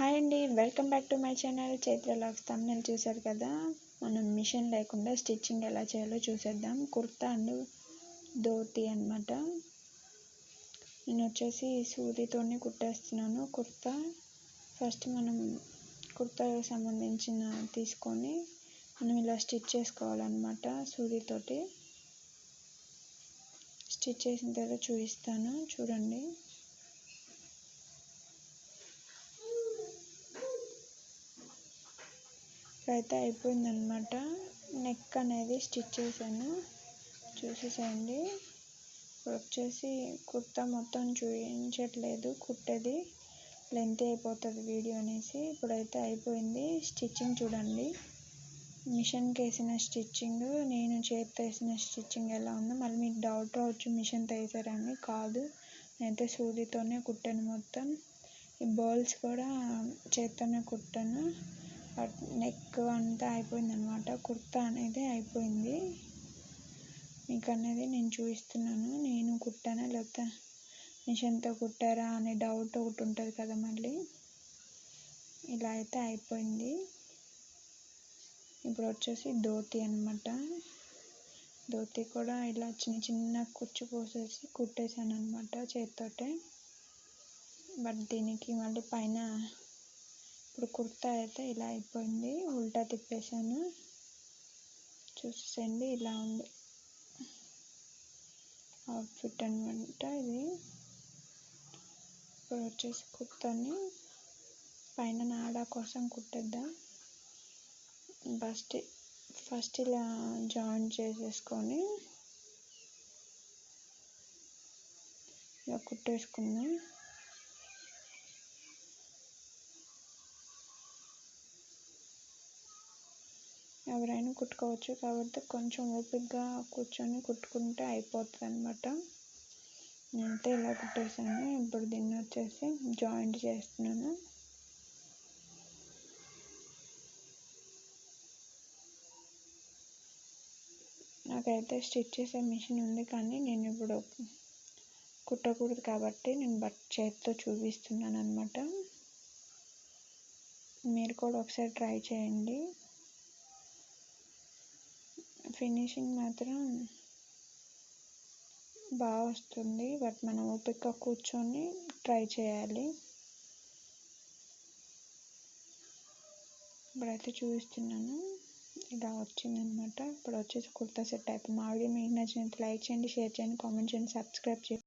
Hi అండి, welcome back to my channel Chaitra vlogs. Thumbnail చూశారు కదా. మనం మిషన్ లేకుండా స్టిచ్చింగ్ ఎలా చేయాలో చూసేద్దాం. కుర్తా అండ్ ధోతి అన్నమాట. నేను వచ్చేసి సూదితోనే కుట్టేస్తున్నాను కుర్తా. ఫస్ట్ మనం కుర్తాకి సంబంధించిన తీసుకొని మనం ఇలా స్టిచ్ చేసుకోవాలన్నమాట. సూదితోటి స్టిచ్ చేసిన తర్వాత చూపిస్తాను, చూడండి. అయితే అయిపోయిందనమాట. నెక్ అనేది స్టిచ్ చేశాను, చూసేసేయండి. ఇప్పుడు వచ్చేసి కుర్తా మొత్తం చూపించట్లేదు, కుట్టేది లెంత్ అయిపోతుంది వీడియో అనేసి. ఇప్పుడైతే అయిపోయింది స్టిచ్చింగ్, చూడండి. మిషన్కి వేసిన స్టిచ్చింగ్, నేను చేతితో వేసిన స్టిచ్చింగ్ ఎలా ఉందో. మళ్ళీ మీకు డౌట్ రావచ్చు, మిషన్తో వేసారని. కాదు, నేనైతే సూదితోనే కుట్టాను మొత్తం. ఈ బోల్స్ కూడా చేతితోనే కుట్టాను. నెక్ అంతా అయిపోయింది అనమాట. కుర్తా అనేది అయిపోయింది. మీకు అనేది నేను చూపిస్తున్నాను, నేను కుట్టానా లేకపోతే మిషన్తో కుట్టారా అనే డౌట్ ఒకటి ఉంటుంది కదా. మళ్ళీ ఇలా అయితే అయిపోయింది. ఇప్పుడు వచ్చేసి ధోతి అనమాట. ధోతి కూడా ఇలా చిన్న చిన్న కుచ్చు పోసేసి కుట్టేశాను అనమాట చేతితోటే. బట్ దీనికి మళ్ళీ పైన ఇప్పుడు కుర్తా అయితే ఇలా అయిపోయింది. ఉల్టా తిప్పేసాను, చూసేయండి. ఇలా ఉంది అవుట్ఫిట్ అనమాట ఇది. ఇప్పుడు వచ్చేసి కుర్తాని పైన నాడా కోసం కుట్టేద్దాం. ఫస్ట్ ఇలా జాయింట్ చేసేసుకొని ఇలా కుట్టేసుకుందాం. ఎవరైనా కుట్టుకోవచ్చు, కాబట్టి కొంచెం ఓపికగా కూర్చొని కుట్టుకుంటే అయిపోతుంది అనమాట. నేనైతే ఇలా కుట్టేసాను. ఇప్పుడు దీన్ని వచ్చేసి జాయింట్ చేస్తున్నాను. నాకైతే స్టిచ్ చేసే మిషన్ ఉంది, కానీ నేను ఇప్పుడు కుట్టకూడదు కాబట్టి నేను చేతితో చూపిస్తున్నాను అనమాట. మీరు కూడా ఒకసారి ట్రై చేయండి. ఫినిషింగ్ మాత్రం బాగా వస్తుంది, బట్ మనం ఓపికగా కూర్చొని ట్రై చేయాలి. ఇప్పుడైతే చూపిస్తున్నాను, ఇలా వచ్చిందనమాట. ఇప్పుడు వచ్చేసి కుర్తా సెట్ అయిపోయింది. మా వీడియో మీకు నచ్చినట్లయితే లైక్ చేయండి, షేర్ చేయండి, కామెంట్ చేయండి, సబ్స్క్రైబ్ చేయండి.